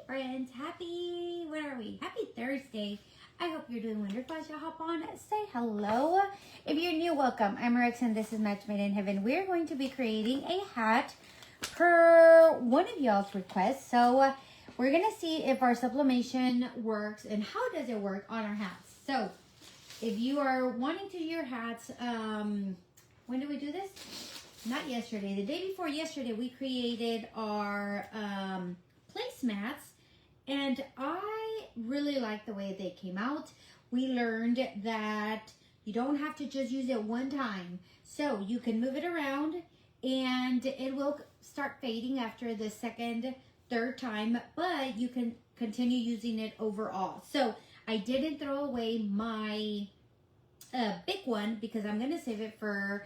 friends. Where are we? Happy Thursday. I hope you're doing wonderful. As you hop on, say hello. If you're new, welcome. I'm Rex and this is Match Made in Heaven. We're going to be creating a hat per one of y'all's requests. So we're going to see if our sublimation works and how does it work on our hats. So if you are wanting to do your hats, when did we do this? Not yesterday. The day before yesterday, we created our placemats, and I really like the way they came out. We learned that you don't have to just use it one time. So you can move it around, and it will start fading after the second, third time, but you can continue using it overall. So I didn't throw away my big one because I'm going to save it for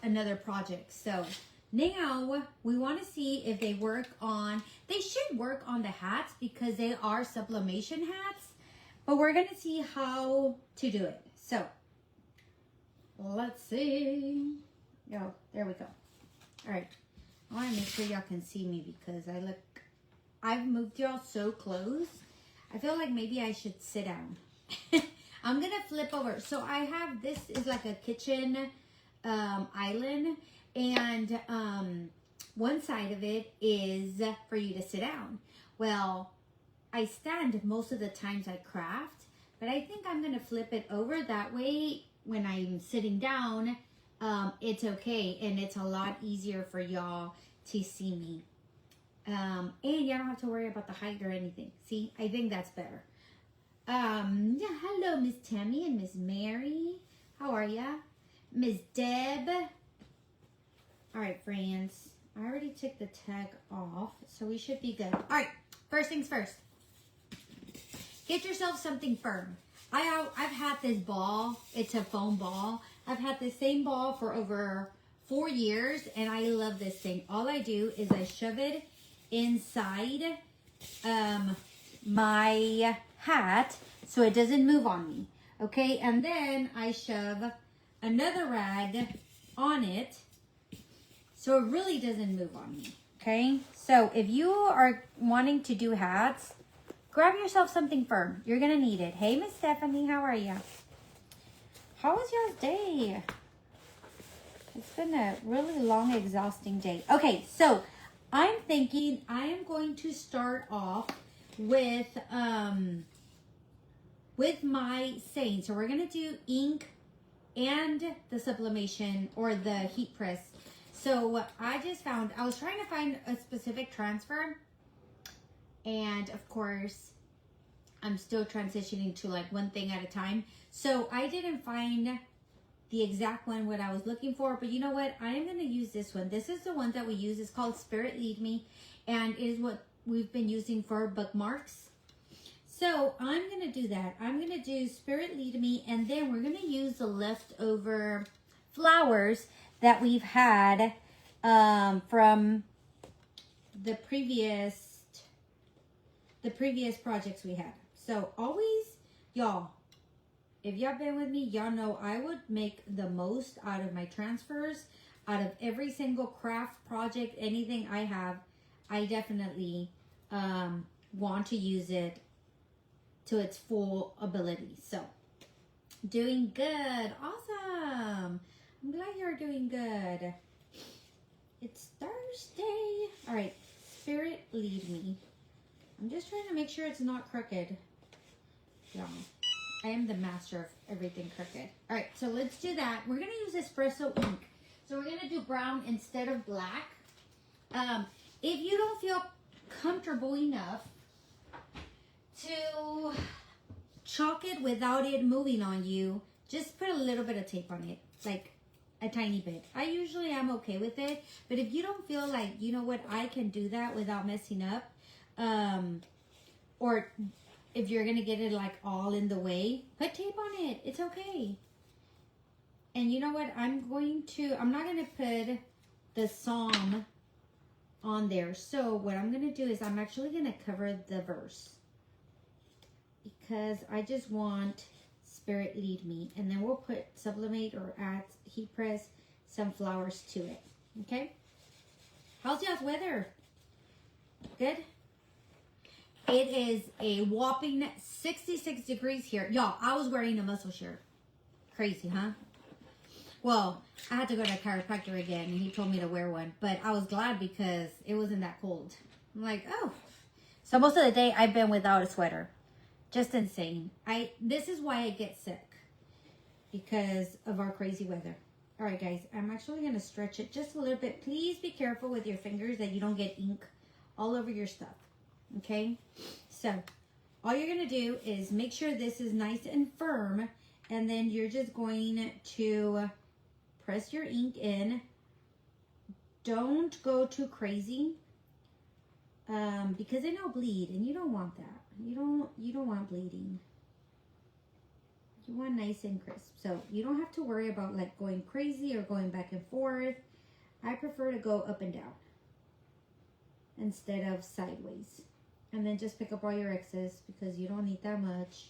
another project. So now we want to see if they work on, they should work on the hats because they are sublimation hats, but we're going to see how to do it. So let's see. Oh, there we go. All right. I want to make sure y'all can see me because I've moved y'all so close. I feel like maybe I should sit down. I'm going to flip over. So I have, this is like a kitchen island, and one side of it is for you to sit down. Well, I stand most of the times I craft, but I think I'm going to flip it over. That way when I'm sitting down, it's okay, and it's a lot easier for y'all to see me. And you don't have to worry about the height or anything. See, I think that's better. Yeah, hello, Miss Tammy and Miss Mary. How are ya? Miss Deb. All right, friends. I already took the tag off, so we should be good. All right, first things first. Get yourself something firm. I've had this ball. It's a foam ball. I've had the same ball for over 4 years, and I love this thing. All I do is I shove it inside my hat so it doesn't move on me. Okay, and then I shove another rag on it so it really doesn't move on me. Okay, so if you are wanting to do hats, grab yourself something firm. You're gonna need it. Hey, Miss Stephanie, how are you? How was y'all's day? It's been a really long, exhausting day. Okay, so I'm thinking I am going to start off with my saying. So we're gonna do ink and the sublimation or the heat press. So I just found, I was trying to find a specific transfer, and of course I'm still transitioning to like one thing at a time. So I didn't find the exact one what I was looking for, but you know what? I am going to use this one. This is the one that we use. It's called Spirit Lead Me, and it is what we've been using for bookmarks. So I'm going to do that. I'm going to do Spirit Lead Me, and then we're going to use the leftover flowers that we've had from the previous projects we had. So always, y'all, if y'all been with me, y'all know I would make the most out of my transfers, out of every single craft project, anything I have. I definitely want to use it to its full ability. So, doing good. Awesome. I'm glad you're doing good. It's Thursday. All right, Spirit Lead Me. I'm just trying to make sure it's not crooked. Y'all, I am the master of everything crooked. All right, so let's do that. We're going to use espresso ink. So we're going to do brown instead of black. If you don't feel comfortable enough to chalk it without it moving on you, just put a little bit of tape on it, like a tiny bit. I usually am okay with it, but if you don't feel like, you know what, I can do that without messing up, or if you're gonna get it like all in the way, put tape on it. It's okay. And you know what, I'm not gonna put the psalm on there. So what I'm gonna do is I'm actually gonna cover the verse because I just want Spirit Lead Me, and then we'll put sublimate or add heat press some flowers to it. Okay, how's y'all's weather? Good. It is a whopping 66 degrees here. Y'all, I was wearing a muscle shirt. Crazy, huh? Well, I had to go to a chiropractor again, and he told me to wear one. But I was glad because it wasn't that cold. I'm like, oh. So most of the day, I've been without a sweater. Just insane. This is why I get sick. Because of our crazy weather. All right, guys. I'm actually going to stretch it just a little bit. Please be careful with your fingers that you don't get ink all over your stuff. Okay? So, all you're going to do is make sure this is nice and firm. And then you're just going to press your ink in. Don't go too crazy. Because then it'll bleed. And you don't want that. You don't want bleeding. You want nice and crisp. So you don't have to worry about like going crazy or going back and forth. I prefer to go up and down instead of sideways. And then just pick up all your excess because you don't need that much.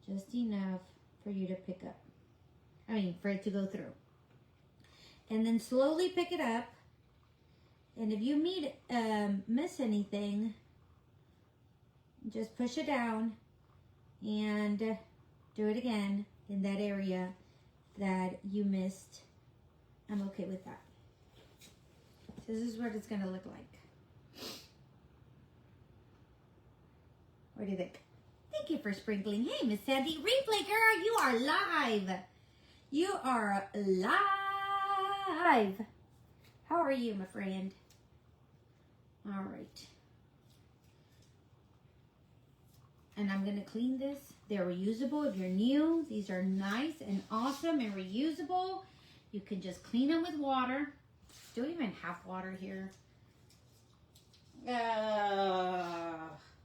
Just enough for you to pick up. I mean, for it to go through. And then slowly pick it up. And if you miss anything, just push it down and do it again in that area that you missed. I'm okay with that. So this is what it's going to look like. What do you think? Thank you for sprinkling. Hey, Miss Sandy. Replay girl, you are live. You are live. How are you, my friend? All right. And I'm going to clean this. They're reusable if you're new. These are nice and awesome and reusable. You can just clean them with water. Don't even have water here.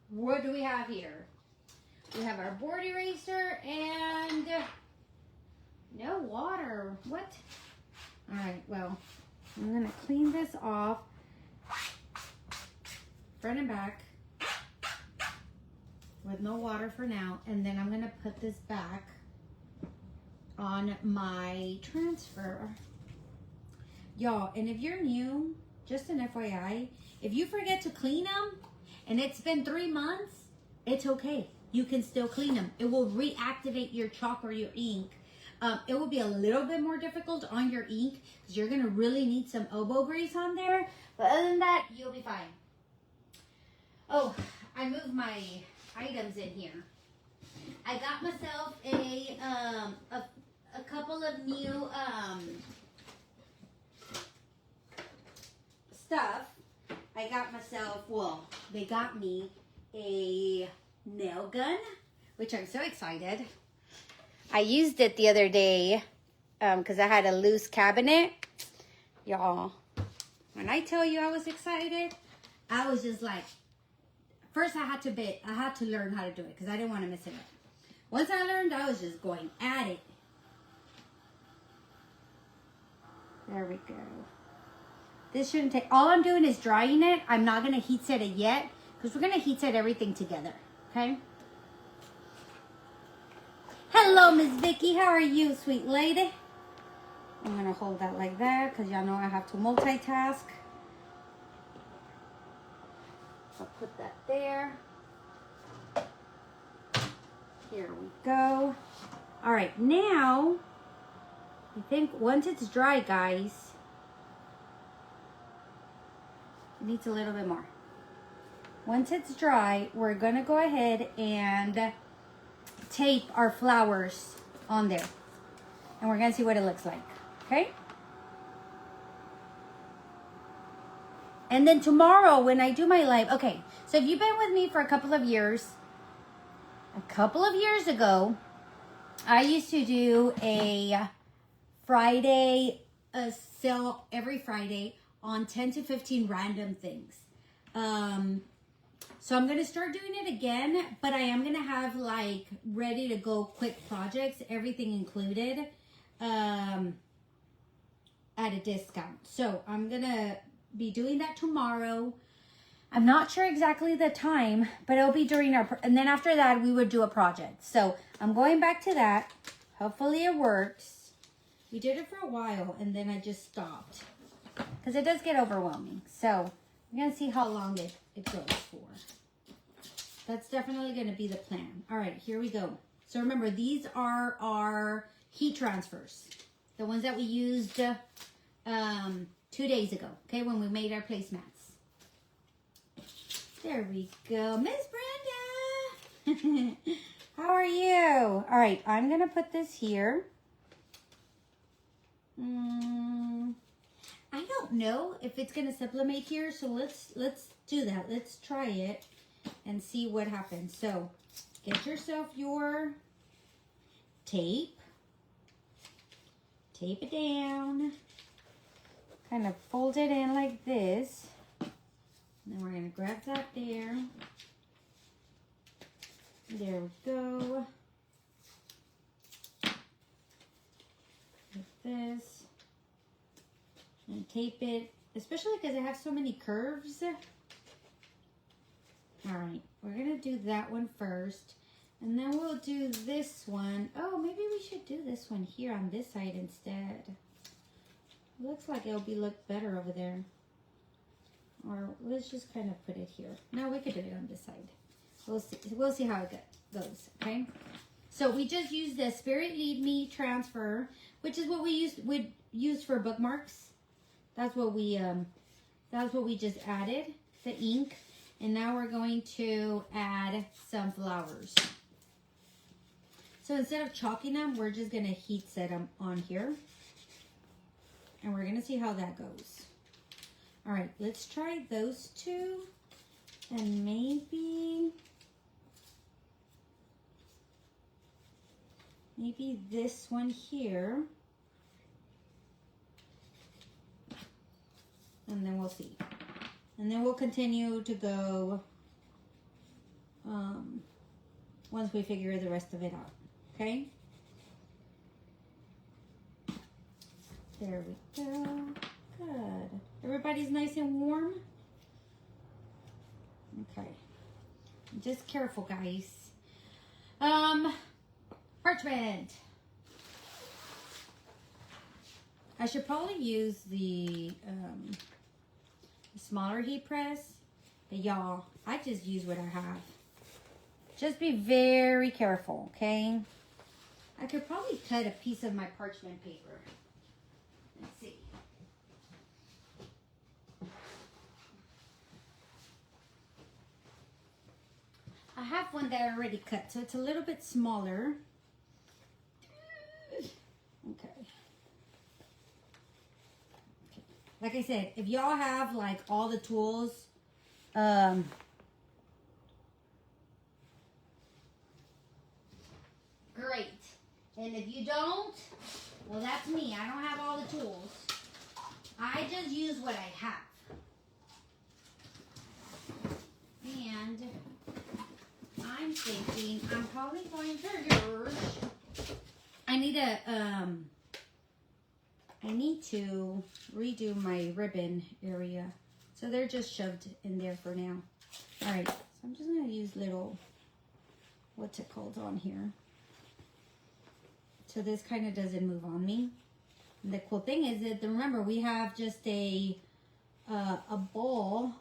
What do we have here? We have our board eraser and no water. What? All right, well, I'm going to clean this off. Front and back. With no water for now, and then I'm gonna put this back on my transfer. Y'all, and if you're new, just an FYI, if you forget to clean them and it's been 3 months, it's okay. You can still clean them. It will reactivate your chalk or your ink. It will be a little bit more difficult on your ink because you're gonna really need some elbow grease on there. But other than that, you'll be fine. Oh, I moved my items in here. I got myself a couple of new stuff. I got myself, well, they got me a nail gun, which I'm so excited. I used it the other day because I had a loose cabinet. Y'all, when I tell you I was excited, I was just like, first, I had to learn how to do it because I didn't want to mess it up. Once I learned, I was just going at it. There we go. This shouldn't take, all I'm doing is drying it. I'm not going to heat set it yet because we're going to heat set everything together, okay? Hello, Miss Vicky. How are you, sweet lady? I'm going to hold that like that because y'all know I have to multitask. I'll put that there. Here we go. All right, now, I think once it's dry, guys, it needs a little bit more. Once it's dry, we're gonna go ahead and tape our flowers on there. And we're gonna see what it looks like, okay? And then tomorrow when I do my live, okay, so if you've been with me for a couple of years ago, I used to do a Friday, sale every Friday on 10 to 15 random things. So I'm going to start doing it again, but I am going to have like ready to go quick projects, everything included, at a discount. So I'm going to be doing that tomorrow. I'm not sure exactly the time, but it'll be during our, and then after that, we would do a project. So I'm going back to that. Hopefully it works. We did it for a while, and then I just stopped because it does get overwhelming. So I'm going to see how long it goes for. That's definitely going to be the plan. All right, here we go. So remember, these are our heat transfers. The ones that we used 2 days ago, okay, when we made our placemats. There we go. Miss Brenda! How are you? All right, I'm going to put this here. I don't know if it's going to sublimate here, so let's do that. Let's try it and see what happens. So get yourself your tape. Tape it down. Kind of fold it in like this. And then we're going to grab that there. There we go. Like this. And tape it, especially because it has so many curves. All right, we're going to do that one first. And then we'll do this one. Oh, maybe we should do this one here on this side instead. Looks like it'll look better over there. Or let's just kind of put it here. No, we could do it on this side. We'll see how it goes, okay? So we just used the Spirit Lead Me transfer, which is what we used for bookmarks. That's what we just added, the ink. And now we're going to add some flowers. So instead of chalking them, we're just going to heat set them on here. And we're going to see how that goes. All right, let's try those two. And maybe this one here. And then we'll see. And then we'll continue to go once we figure the rest of it out. Okay? There we go. Good. Everybody's nice and warm? Okay. Just careful, guys. Parchment. I should probably use the smaller heat press, but y'all, I just use what I have. Just be very careful, okay? I could probably cut a piece of my parchment paper. Let's see. I have one that I already cut, so it's a little bit smaller. Okay. Like I said, if y'all have like all the tools, great. And if you don't, well, that's me. I don't have all the tools. I just use what I have. And I'm thinking I'm probably going to use, I need to redo my ribbon area. So they're just shoved in there for now. All right, so I'm just gonna use little, what's it called on here? So this kind of doesn't move on me. And the cool thing is that, remember, we have just a ball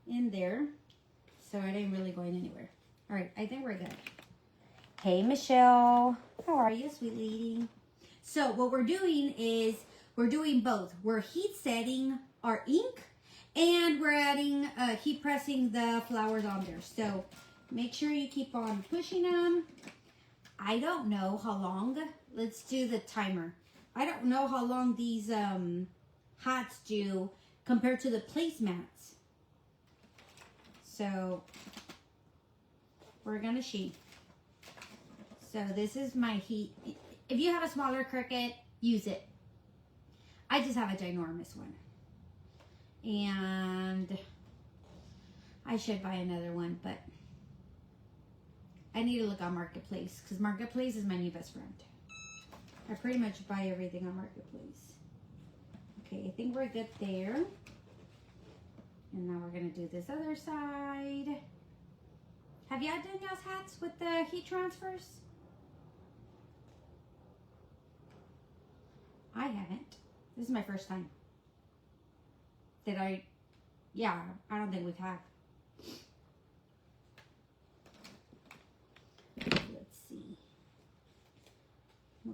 in there. So it ain't really going anywhere. All right, I think we're good. Hey, Michelle. How are you, sweet lady? So what we're doing is we're doing both. We're heat setting our ink and we're adding, heat pressing the flowers on there. So make sure you keep on pushing them. I don't know how long. Let's do the timer. I don't know how long these hats do compared to the placemats. So we're gonna sheet. So this is my heat. If you have a smaller Cricut, use it. I just have a ginormous one. And I should buy another one, but I need to look on Marketplace because Marketplace is my new best friend. I pretty much buy everything on Marketplace. Okay, I think we're good there. And now we're gonna do this other side. Have y'all done y'all's hats with the heat transfers? I haven't. This is my first time. Yeah, I don't think we've had.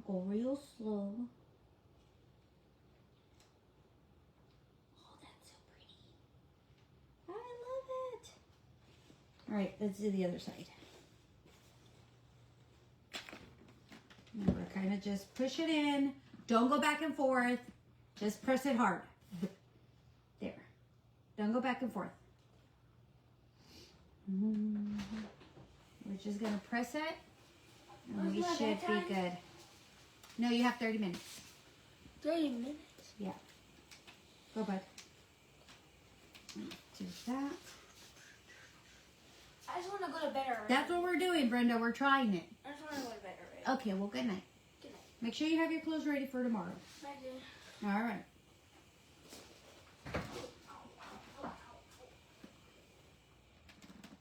Go real slow. Oh, that's so pretty. I love it. All right, let's do the other side. Remember, kind of just push it in. Don't go back and forth. Just press it hard. There. Don't go back and forth. We're just going to press it. And we should be good. No, you have 30 minutes. 30 minutes? Yeah. Go, bud. Do that. I just want to go to bed already. That's what we're doing, Brenda. We're trying it. I just want to go to bed already. Okay, well, good night. Good night. Make sure you have your clothes ready for tomorrow. Bye, dear. All right.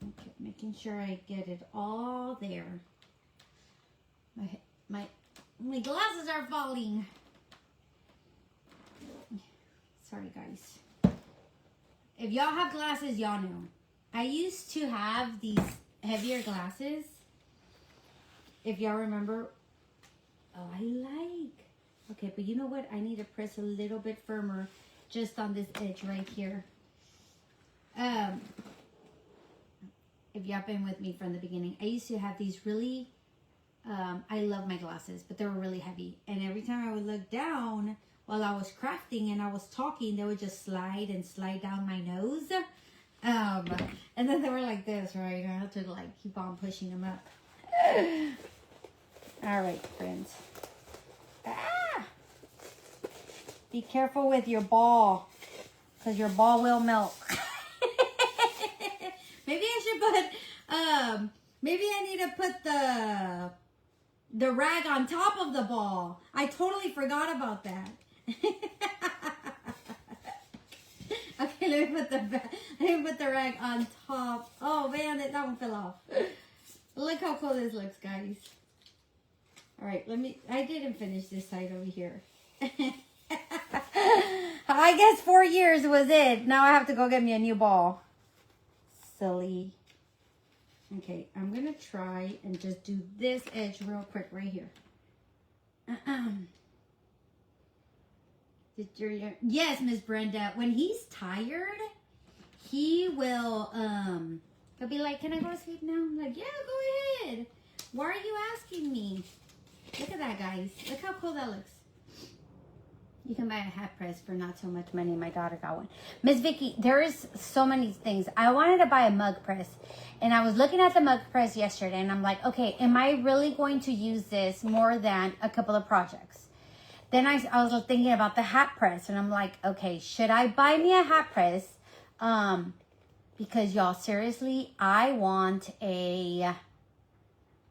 Okay, making sure I get it all there. My glasses are falling. Sorry, guys. If y'all have glasses, y'all know. I used to have these heavier glasses. If y'all remember. Oh, I like. Okay, but you know what? I need to press a little bit firmer just on this edge right here. If y'all been with me from the beginning, I used to have these really, I love my glasses, but they were really heavy. And every time I would look down while I was crafting and I was talking, they would just slide and slide down my nose. And then they were like this, right? I had to like keep on pushing them up. All right, friends. Ah! Be careful with your ball, because your ball will melt. Maybe I should put, maybe I need to put the rag on top of the ball. I totally forgot about that. Okay, let me put the rag on top. Oh man, that one fell off. Look how cool this looks, guys. All right, I didn't finish this side over here. I guess 4 years was it. Now I have to go get me a new ball. Silly. Okay, I'm going to try and just do this edge real quick right here. Yes, Miss Brenda. When he's tired, he will, he'll be like, can I go to sleep now? I'm like, yeah, go ahead. Why are you asking me? Look at that, guys. Look how cool that looks. You can buy a hat press for not so much money. My daughter got one. Miss Vicky, there is so many things. I wanted to buy a mug press. And I was looking at the mug press yesterday. And I'm like, okay, am I really going to use this more than a couple of projects? Then I was thinking about the hat press. And I'm like, okay, should I buy me a hat press? Because y'all, seriously, I want a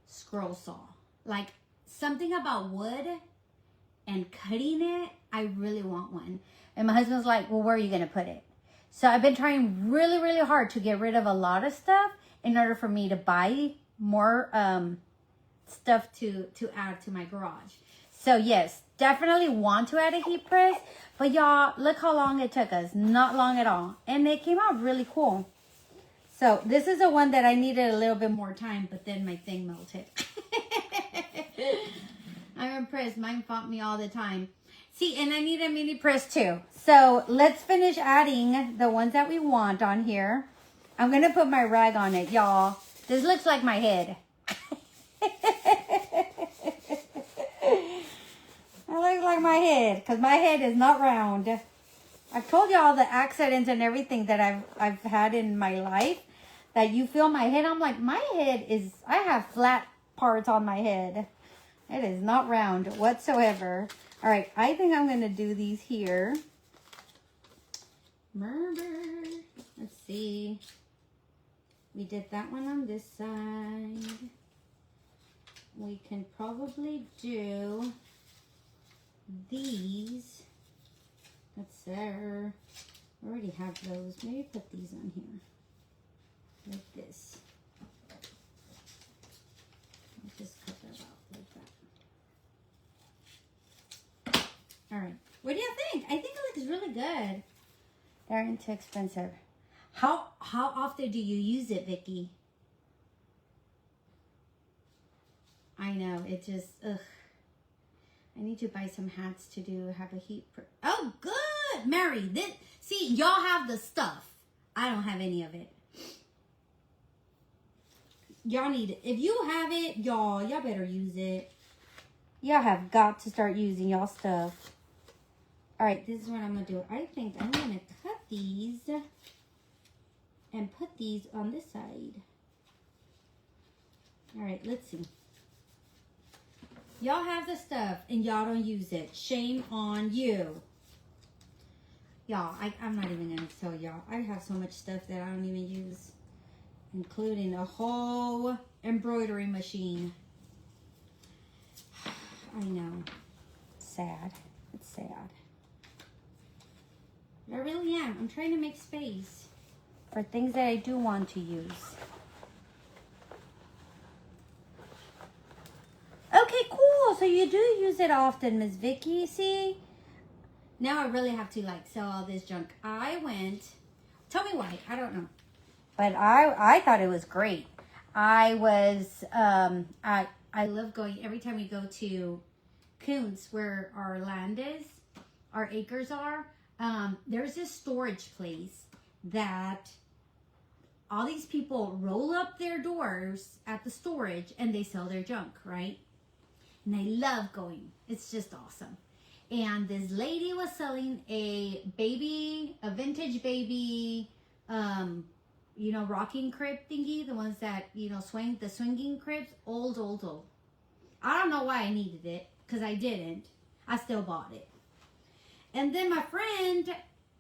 scroll saw. Like something about wood and cutting it. I really want one. And my husband's like, well, where are you going to put it? So I've been trying really, really hard to get rid of a lot of stuff in order for me to buy more stuff to add to my garage. So yes, definitely want to add a heat press. But y'all, look how long it took us. Not long at all. And it came out really cool. So this is the one that I needed a little bit more time, but then my thing melted. I'm impressed. Mine fought me all the time. See, and I need a mini press too. So let's finish adding the ones that we want on here. I'm going to put my rag on it, y'all. This looks like my head. It looks like my head because my head is not round. I've told you all the accidents and everything that I've had in my life that you feel my head. I'm like, my head is, I have flat parts on my head. It is not round whatsoever. All right, I think I'm going to do these here. Let's see. We did that one on this side. We can probably do these. Let's see. I already have those. Maybe put these on here. Like this. I'll just cut that out like that. All right. What do you think? I think it looks really good. They aren't too expensive. How often do you use it, Vicky? I know, it just, ugh. I need to buy some hats to have a heat. Oh, good, Mary. See, y'all have the stuff. I don't have any of it. Y'all need it. If you have it, y'all better use it. Y'all have got to start using y'all stuff. All right, this is what I'm gonna do. I think I'm gonna cut these and put these on this side. All right, let's see. Y'all have the stuff and y'all don't use it. Shame on you. Y'all, I'm not even gonna tell y'all. I have so much stuff that I don't even use, including a whole embroidery machine. I know. Sad. It's sad. But I really am. I'm trying to make space for things that I do want to use. Okay, cool. So you do use it often, Miss Vicky. See? Now I really have to like sell all this junk. I went, tell me why, I don't know. But I thought it was great. I love going, every time we go to Coons where our land is, our acres are, there's this storage place that all these people roll up their doors at the storage and they sell their junk, right? And I love going. It's just awesome. And this lady was selling a vintage baby, you know, rocking crib thingy. The ones that, you know, the swinging cribs. Old. I don't know why I needed it, because I didn't. I still bought it. And then my friend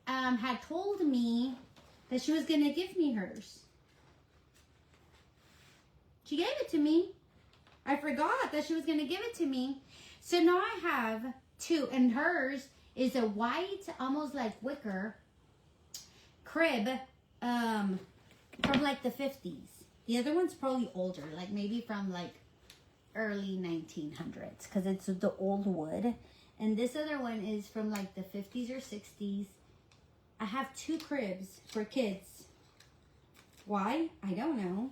had told me that she was going to give me hers. She gave it to me. I forgot that she was going to give it to me. So now I have two, and hers is a white, almost like wicker crib from like the 50s. The other one's probably older, like maybe from like early 1900s, because it's the old wood. And this other one is from like the 50s or 60s. I have two cribs for kids. Why? I don't know.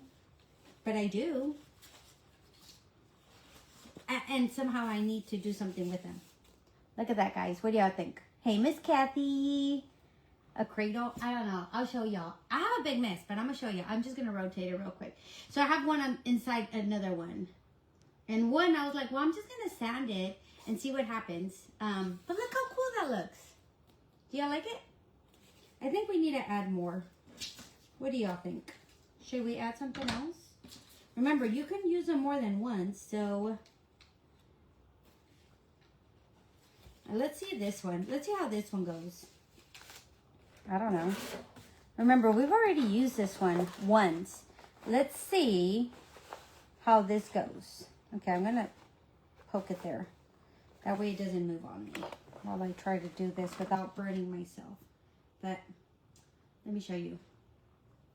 But I do. And somehow I need to do something with them. Look at that, guys. What do y'all think? Hey, Miss Kathy. A cradle? I don't know. I'll show y'all. I have a big mess, but I'm going to show you. I'm just going to rotate it real quick. So I have one inside another one. And one, I was like, well, I'm just going to sand it and see what happens. But look how cool that looks. Do y'all like it? I think we need to add more. What do y'all think? Should we add something else? Remember, you can use them more than once, so... Let's see this one. Let's see how this one goes. I don't know. Remember, we've already used this one once. Let's see how this goes. Okay, I'm going to poke it there. That way it doesn't move on me while I try to do this without burning myself. But let me show you.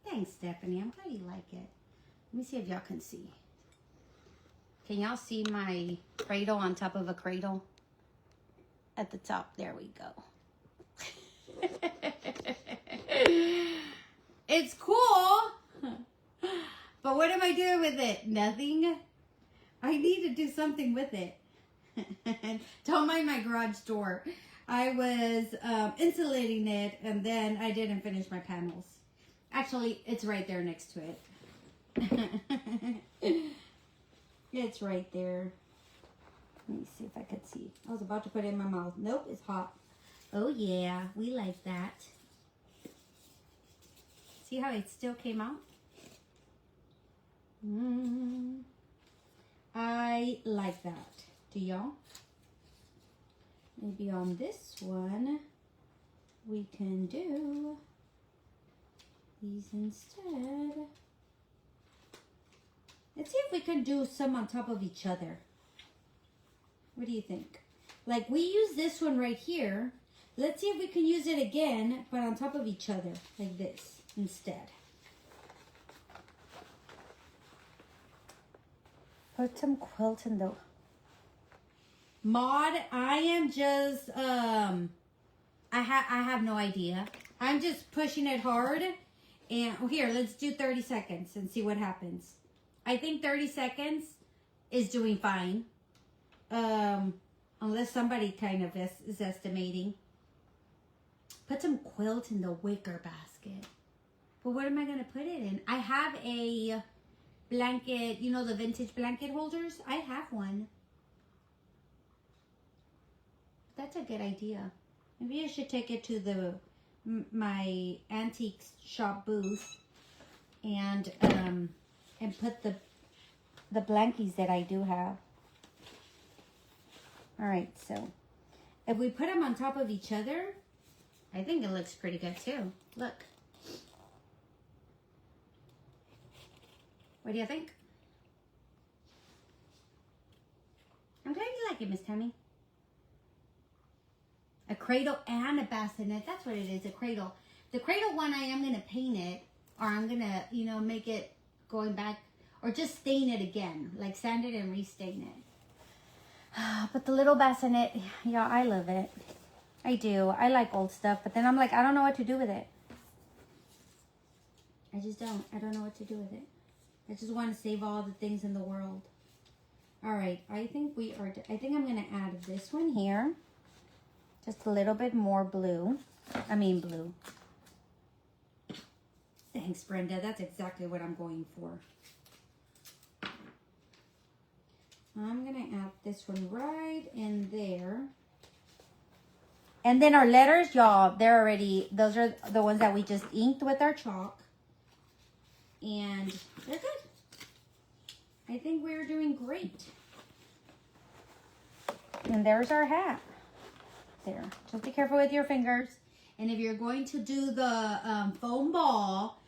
Thanks, Stephanie. I'm glad you like it. Let me see if y'all can see. Can y'all see my cradle on top of a cradle? At the top, there we go. It's cool. But what am I doing with it? Nothing. I need to do something with it. Don't mind my garage door. I was insulating it, and then I didn't finish my panels. Actually, it's right there next to it. It's right there. Let me see if I could see. I was about to put it in my mouth. Nope, it's hot. Oh yeah, we like that. See how it still came out? I like that. Do y'all? Maybe on this one, we can do these instead. Let's see if we can do some on top of each other. What do you think? Like, we use this one right here. Let's see if we can use it again, but on top of each other, like this, instead. Put some quilt in the... Maud, I am just, I have no idea. I'm just pushing it hard. And, oh, here, let's do 30 seconds and see what happens. I think 30 seconds is doing fine. Unless somebody kind of is estimating. Put some quilt in the wicker basket. But what am I going to put it in? I have a blanket, you know, the vintage blanket holders. I have one. That's a good idea. Maybe I should take it to my antique shop booth and put the blankies that I do have. All right, so if we put them on top of each other, I think it looks pretty good too. Look. What do you think? I'm glad you like it, Miss Tammy. A cradle and a bassinet. That's what it is, a cradle. The cradle one, I am going to paint it, or I'm going to, you know, make it going back, or just stain it again, like sand it and restain it. But the little bassinet, yeah, I love it. I do. I like old stuff, but then I'm like, I don't know what to do with it. I just don't. I don't know what to do with it. I just want to save all the things in the world. All right, I think I'm going to add this one here. Just a little bit more blue. Blue. Thanks, Brenda. That's exactly what I'm going for. I'm going to add this one right in there. And then our letters, y'all, they're already, those are the ones that we just inked with our chalk. And they're good. I think we're doing great. And there's our hat. There. Just be careful with your fingers. And if you're going to do the foam ball,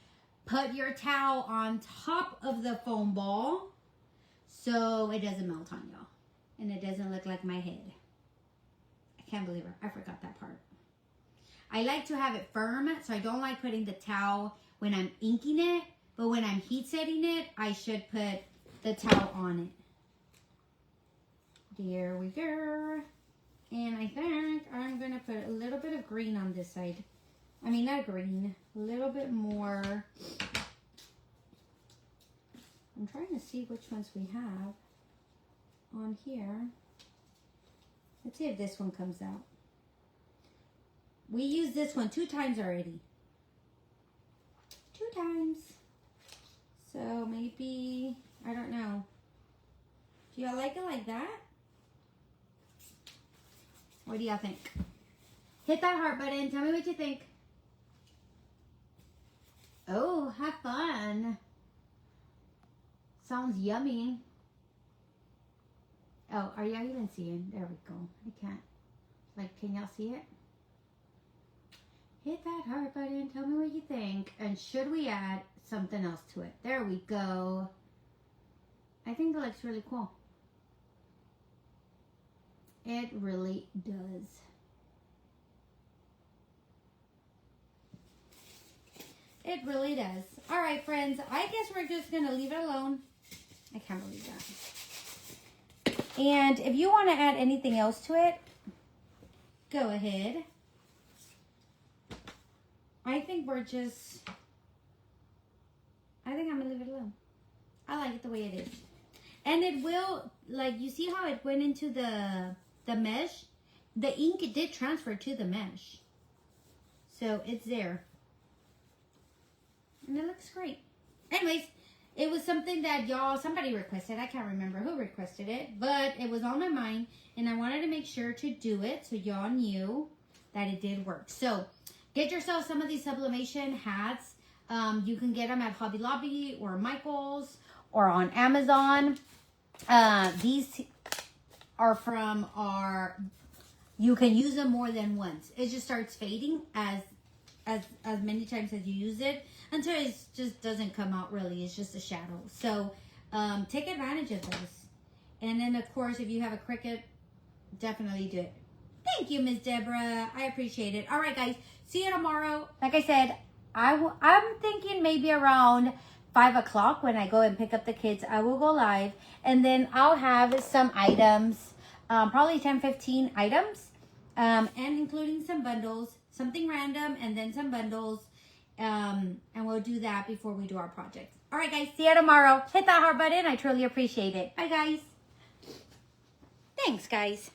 put your towel on top of the foam ball so it doesn't melt on y'all. And it doesn't look like my head. I can't believe it. I forgot that part. I like to have it firm, so I don't like putting the towel when I'm inking it. But when I'm heat setting it, I should put the towel on it. There we go. And I think I'm going to put a little bit of green on this side. I mean, not green. A little bit more. I'm trying to see which ones we have on here. Let's see if this one comes out. We used this one 2 times already. 2 times. So maybe, I don't know. Do y'all like it like that? What do y'all think? Hit that heart button. Tell me what you think. Oh, have fun. Sounds yummy. Oh, are y'all even seeing? There we go. I can't. Like, can y'all see it? Hit that heart button. Tell me what you think. And should we add something else to it? There we go. I think it looks really cool. It really does. It really does. All right, friends. I guess we're just going to leave it alone. I can't believe that. And if you want to add anything else to it, go ahead. I think I'm going to leave it alone. I like it the way it is. And it will, like, you see how it went into the mesh? The ink, it did transfer to the mesh. So it's there. And it looks great. Anyways, it was something that somebody requested. I can't remember who requested it, but it was on my mind. And I wanted to make sure to do it so y'all knew that it did work. So get yourself some of these sublimation hats. You can get them at Hobby Lobby or Michael's or on Amazon. These are from you can use them more than once. It just starts fading as many times as you use it until it just doesn't come out really. It's just a shadow. So take advantage of those. And then, of course, if you have a Cricut, definitely do it. Thank you, Miss Deborah. I appreciate it. All right, guys. See you tomorrow. Like I said, I'm thinking maybe around 5 o'clock when I go and pick up the kids. I will go live. And then I'll have some items, probably 10, 15 items, and including some bundles, something random, and then some bundles. And we'll do that before we do our projects. All right, guys. See you tomorrow. Hit that heart button. I truly appreciate it. Bye, guys. Thanks, guys.